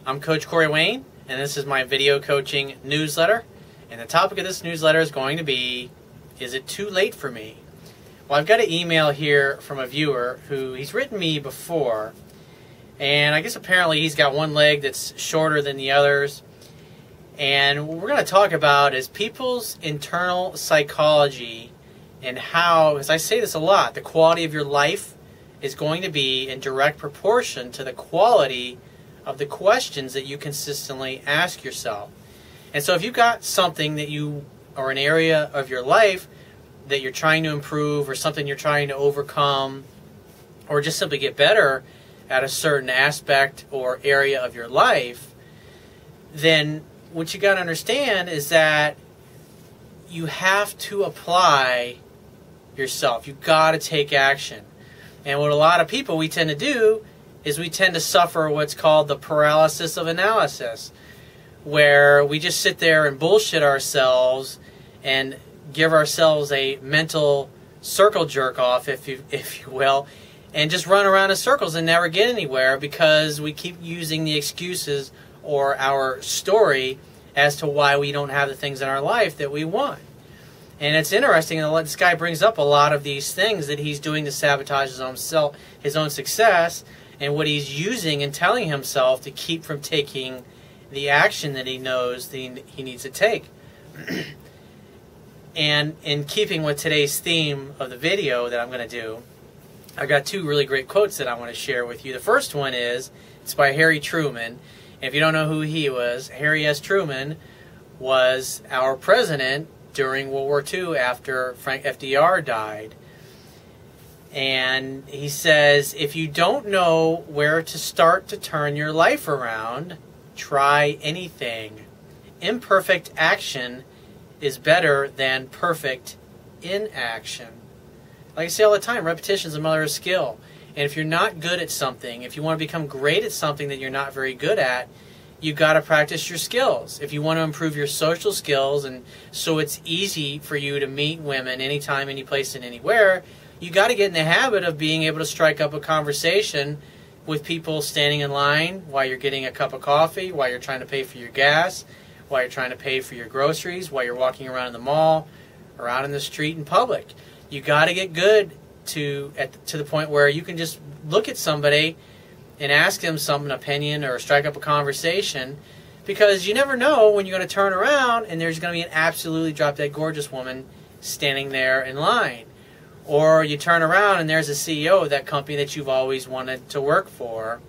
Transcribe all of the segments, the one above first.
I'm Coach Corey Wayne, and this is my video coaching newsletter. And the topic of this newsletter is going to be, is it too late for me? Well, I've got an email here from a viewer who he's written me before, and I guess apparently he's got one leg that's shorter than the others. And what we're going to talk about is people's internal psychology and how, as I say this a lot, the quality of your life is going to be in direct proportion to the quality of the questions that you consistently ask yourself. And so if you've got something that you, or an area of your life that you're trying to improve, or something you're trying to overcome, or just simply get better at a certain aspect or area of your life, then what you got to understand is that you have to apply yourself. You've got to take action. And what a lot of people we tend to do is we tend to suffer what's called the paralysis of analysis, where we just sit there and bullshit ourselves and give ourselves a mental circle jerk off, if you will, and just run around in circles and never get anywhere because we keep using the excuses or our story as to why we don't have the things in our life that we want. And it's interesting that this guy brings up a lot of these things that he's doing to sabotage his own success, and what he's using and telling himself to keep from taking the action that he knows that he needs to take. And in keeping with today's theme of the video that I'm going to do, I've got two really great quotes that I want to share with you. The first one is, it's by Harry Truman. And if you don't know who he was, Harry S. Truman was our president during World War II after Frank FDR died. And he says, if you don't know where to start to turn your life around, try anything. Imperfect action is better than perfect inaction. Like I say all the time, repetition is the mother of skill. And if you're not good at something, if you want to become great at something that you're not very good at, you've got to practice your skills. If you want to improve your social skills, and so it's easy for you to meet women anytime, any place, and anywhere, you got to get in the habit of being able to strike up a conversation with people standing in line while you're getting a cup of coffee, while you're trying to pay for your gas, while you're trying to pay for your groceries, while you're walking around in the mall or out in the street in public. You got to get good to the point where you can just look at somebody and ask them an opinion or strike up a conversation, because you never know when you're going to turn around and there's going to be an absolutely drop-dead gorgeous woman standing there in line. Or you turn around and there's a CEO of that company that you've always wanted to work for,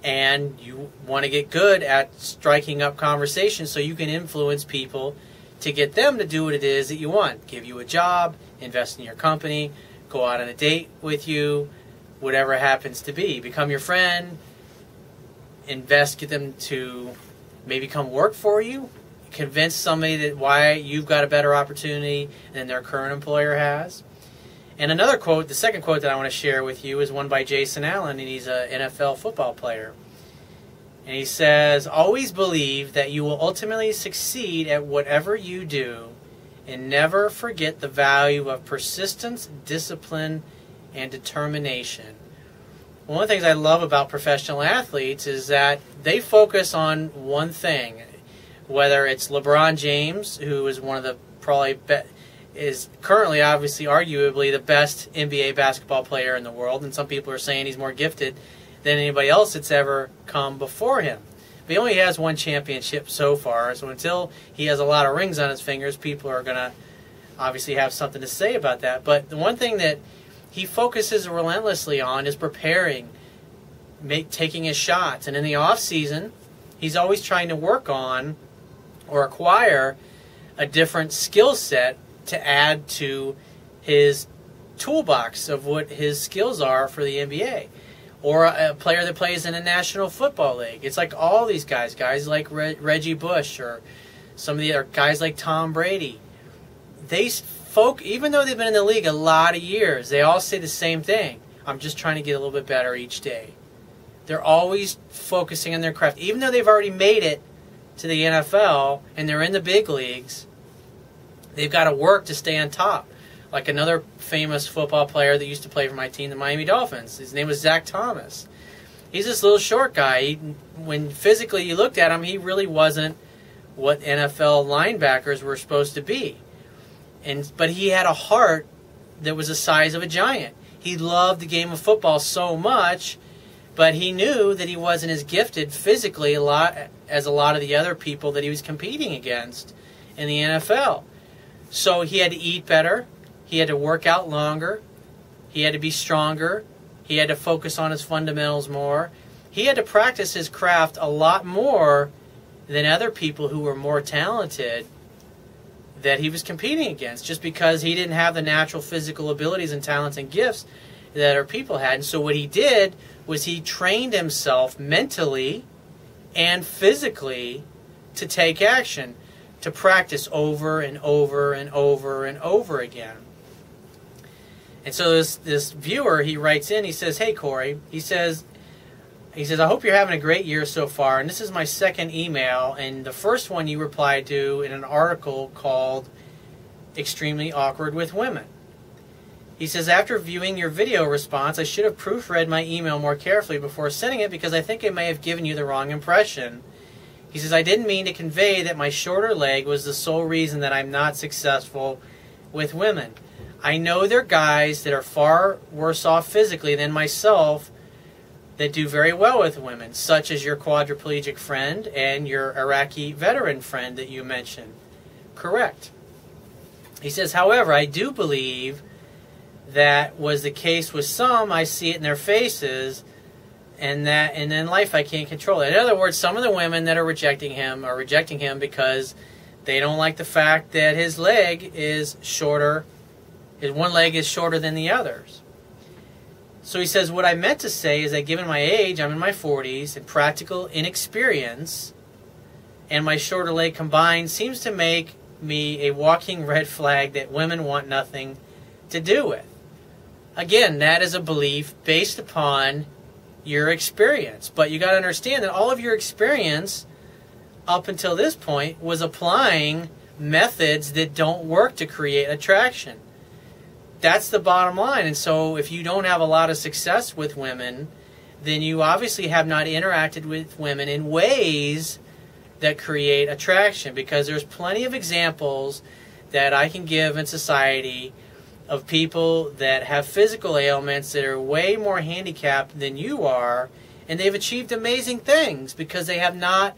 and you want to get good at striking up conversations so you can influence people to get them to do what it is that you want. Give you a job, invest in your company, go out on a date with you, whatever happens to be. Become your friend, invest, get them to maybe come work for you, convince somebody that why you've got a better opportunity than their current employer has. And another quote, the second quote that I want to share with you, is one by Jason Allen, and he's an NFL football player. And he says, always believe that you will ultimately succeed at whatever you do, and never forget the value of persistence, discipline, and determination. One of the things I love about professional athletes is that they focus on one thing. Whether it's LeBron James, who is one of the is currently obviously arguably the best NBA basketball player in the world, and some people are saying he's more gifted than anybody else that's ever come before him. But he only has one championship so far, so until he has a lot of rings on his fingers, people are going to obviously have something to say about that. But the one thing that he focuses relentlessly on is preparing, taking his shots. And in the off season, he's always trying to work on or acquire a different skill set to add to his toolbox of what his skills are for the NBA. Or a player that plays in a National Football League. It's like all these guys like Reggie Bush, or some of the other guys like Tom Brady. Even though they've been in the league a lot of years, they all say the same thing. I'm just trying to get a little bit better each day. They're always focusing on their craft. Even though they've already made it to the NFL and they're in the big leagues, they've got to work to stay on top. Like another famous football player that used to play for my team, the Miami Dolphins. His name was Zach Thomas. He's this little short guy. When physically you looked at him, he really wasn't what NFL linebackers were supposed to be. But he had a heart that was the size of a giant. He loved the game of football so much, but he knew that he wasn't as gifted physically as a lot of the other people that he was competing against in the NFL. So he had to eat better. He had to work out longer. He had to be stronger. He had to focus on his fundamentals more. He had to practice his craft a lot more than other people who were more talented that he was competing against, just because he didn't have the natural physical abilities and talents and gifts that other people had. And so what he did was he trained himself mentally and physically to take action, to practice over and over and over and over again. And so this viewer, he writes in, he says, "Hey, Corey," he says, "I hope you're having a great year so far. And this is my second email. And the first one you replied to in an article called Extremely Awkward with Women." He says, "After viewing your video response, I should have proofread my email more carefully before sending it because I think it may have given you the wrong impression." He says, "I didn't mean to convey that my shorter leg was the sole reason that I'm not successful with women. I know there are guys that are far worse off physically than myself that do very well with women, such as your quadriplegic friend and your Iraqi veteran friend that you mentioned." Correct. He says, "However, I do believe that was the case with some. I see it in their faces, and in life I can't control it." In other words, some of the women that are rejecting him because they don't like the fact that his leg is shorter. His one leg is shorter than the others. So he says, "What I meant to say is that given my age, I'm in my 40s, and practical inexperience, and my shorter leg combined seems to make me a walking red flag that women want nothing to do with." Again, that is a belief based upon your experience. But you got to understand that all of your experience up until this point was applying methods that don't work to create attraction. That's the bottom line. And so if you don't have a lot of success with women, then you obviously have not interacted with women in ways that create attraction, because there's plenty of examples that I can give in society of people that have physical ailments that are way more handicapped than you are, and they've achieved amazing things because they have not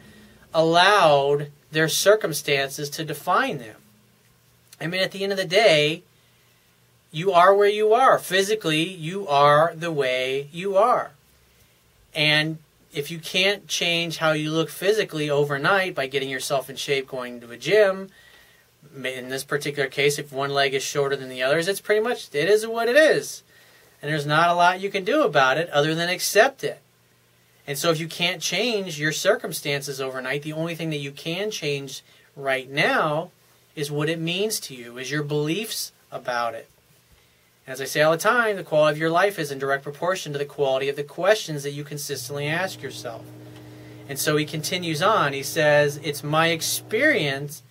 allowed their circumstances to define them. I mean, at the end of the day, you are where you are. Physically, you are the way you are. And if you can't change how you look physically overnight by getting yourself in shape, going to a gym, in this particular case, if one leg is shorter than the others, it is what it is. And there's not a lot you can do about it other than accept it. And so if you can't change your circumstances overnight, the only thing that you can change right now is what it means to you, is your beliefs about it. As I say all the time, the quality of your life is in direct proportion to the quality of the questions that you consistently ask yourself. And so he continues on. He says, "It's my experience,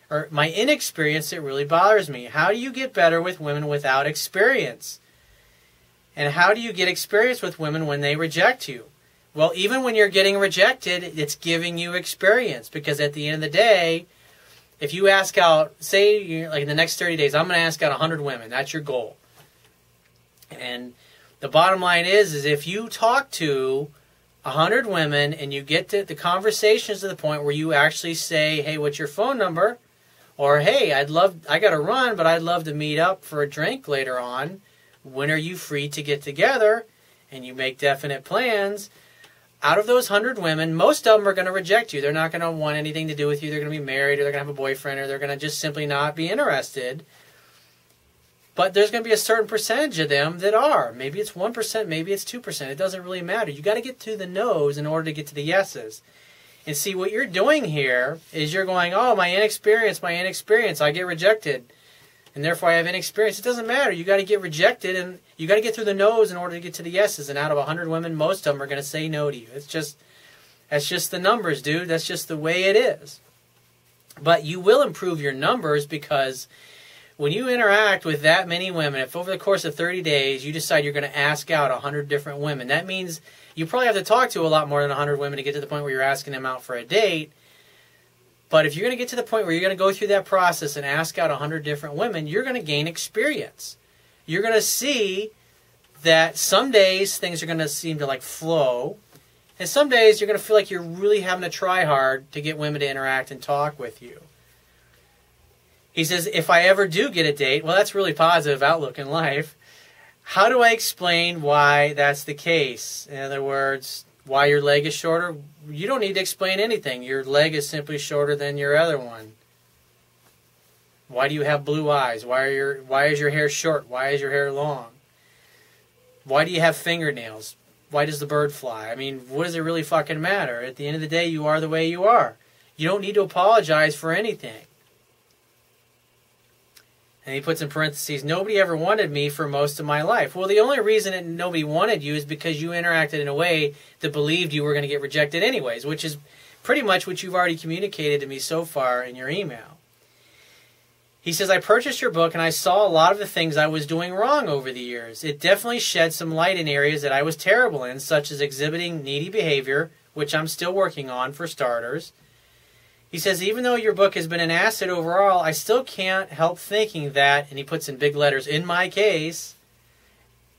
or my inexperience, that really bothers me. How do you get better with women without experience? And how do you get experience with women when they reject you?" Well, even when you're getting rejected, it's giving you experience. Because at the end of the day, if you ask out, say, like in the next 30 days, I'm going to ask out 100 women. That's your goal. And the bottom line is if you talk to 100 women and you get to the conversations to the point where you actually say, "Hey, what's your phone number?" Or, "Hey, I got to run, but I'd love to meet up for a drink later on. When are you free to get together?" And you make definite plans. Out of those 100 women, most of them are going to reject you. They're not going to want anything to do with you. They're going to be married, or they're going to have a boyfriend, or they're going to just simply not be interested. But there's going to be a certain percentage of them that are. Maybe it's 1%, maybe it's 2%. It doesn't really matter. You got to get to the no's in order to get to the yeses. And see, what you're doing here is you're going, "Oh, my inexperience, I get rejected. And therefore I have inexperience." It doesn't matter. You got to get rejected, and you got to get through the no's in order to get to the yeses. And out of 100 women, most of them are going to say no to you. That's just the numbers, dude. That's just the way it is. But you will improve your numbers, because when you interact with that many women, if over the course of 30 days you decide you're going to ask out 100 different women, that means you probably have to talk to a lot more than 100 women to get to the point where you're asking them out for a date. But if you're going to get to the point where you're going to go through that process and ask out 100 different women, you're going to gain experience. You're going to see that some days things are going to seem to like flow, and some days you're going to feel like you're really having to try hard to get women to interact and talk with you. He says, if I ever do get a date, well, that's really positive outlook in life. How do I explain why that's the case? In other words, why your leg is shorter? You don't need to explain anything. Your leg is simply shorter than your other one. Why do you have blue eyes? Why is your hair short? Why is your hair long? Why do you have fingernails? Why does the bird fly? I mean, what does it really fucking matter? At the end of the day, you are the way you are. You don't need to apologize for anything. And he puts in parentheses, nobody ever wanted me for most of my life. Well, the only reason that nobody wanted you is because you interacted in a way that believed you were going to get rejected anyways, which is pretty much what you've already communicated to me so far in your email. He says, I purchased your book and I saw a lot of the things I was doing wrong over the years. It definitely shed some light in areas that I was terrible in, such as exhibiting needy behavior, which I'm still working on for starters. He says, even though your book has been an asset overall, I still can't help thinking that, and he puts in big letters, in my case.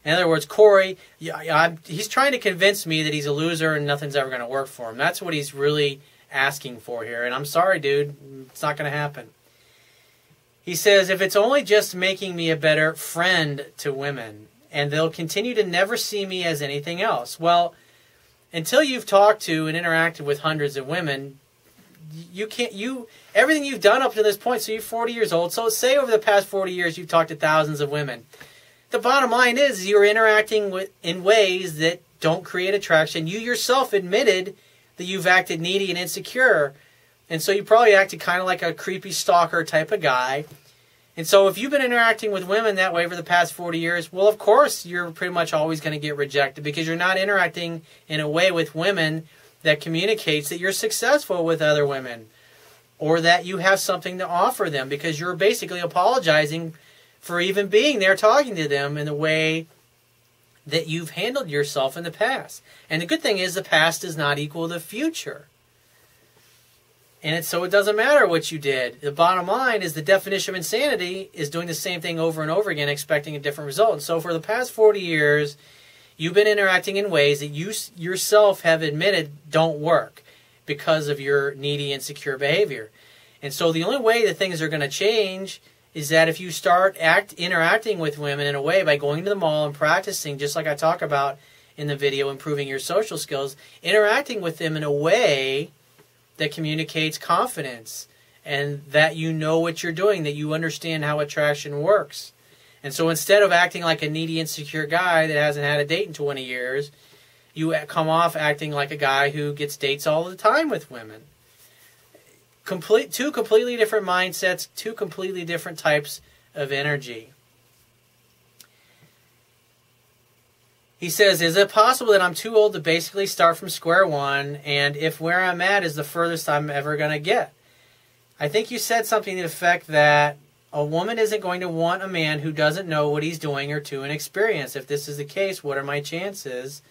In other words, Corey, he's trying to convince me that he's a loser and nothing's ever going to work for him. That's what he's really asking for here. And I'm sorry, dude, it's not going to happen. He says, if it's only just making me a better friend to women, and they'll continue to never see me as anything else. Well, until you've talked to and interacted with hundreds of women, everything you've done up to this point, so you're 40 years old, so say over the past 40 years you've talked to thousands of women. The bottom line is you're interacting in ways that don't create attraction. You yourself admitted that you've acted needy and insecure, and so you probably acted kind of like a creepy stalker type of guy. And so if you've been interacting with women that way for the past 40 years, well, of course you're pretty much always going to get rejected because you're not interacting in a way with women that communicates that you're successful with other women or that you have something to offer them, because you're basically apologizing for even being there talking to them in the way that you've handled yourself in the past. And the good thing is the past does not equal the future. And so it doesn't matter what you did. The bottom line is the definition of insanity is doing the same thing over and over again, expecting a different result. And so for the past 40 years, you've been interacting in ways that you yourself have admitted don't work because of your needy, insecure behavior. And so the only way that things are going to change is that if you start interacting with women in a way by going to the mall and practicing, just like I talk about in the video, improving your social skills, interacting with them in a way that communicates confidence and that you know what you're doing, that you understand how attraction works. And so instead of acting like a needy, insecure guy that hasn't had a date in 20 years, you come off acting like a guy who gets dates all the time with women. Two completely different mindsets, two completely different types of energy. He says, is it possible that I'm too old to basically start from square one, and if where I'm at is the furthest I'm ever going to get? I think you said something to the effect that a woman isn't going to want a man who doesn't know what he's doing or too inexperienced. If this is the case, what are my chances?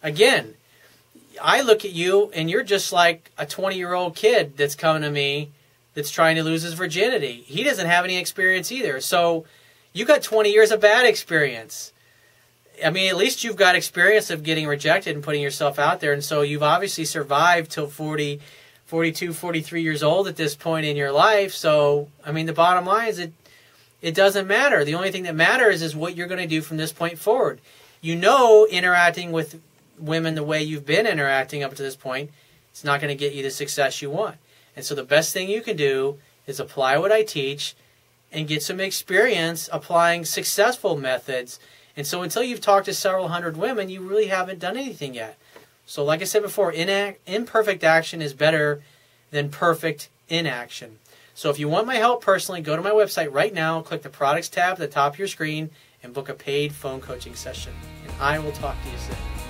Again, I look at you and you're just like a 20-year-old kid that's coming to me that's trying to lose his virginity. He doesn't have any experience either. So you got 20 years of bad experience. I mean, at least you've got experience of getting rejected and putting yourself out there. And so you've obviously survived till 40, 42, 43 years old at this point in your life. So, I mean, the bottom line is it doesn't matter. The only thing that matters is what you're going to do from this point forward. You know, interacting with women the way you've been interacting up to this point, it's not going to get you the success you want. And so the best thing you can do is apply what I teach and get some experience applying successful methods. And so until you've talked to several hundred women, you really haven't done anything yet. So like I said before, imperfect action is better than perfect inaction. So if you want my help personally, go to my website right now, click the products tab at the top of your screen, and book a paid phone coaching session. And I will talk to you soon.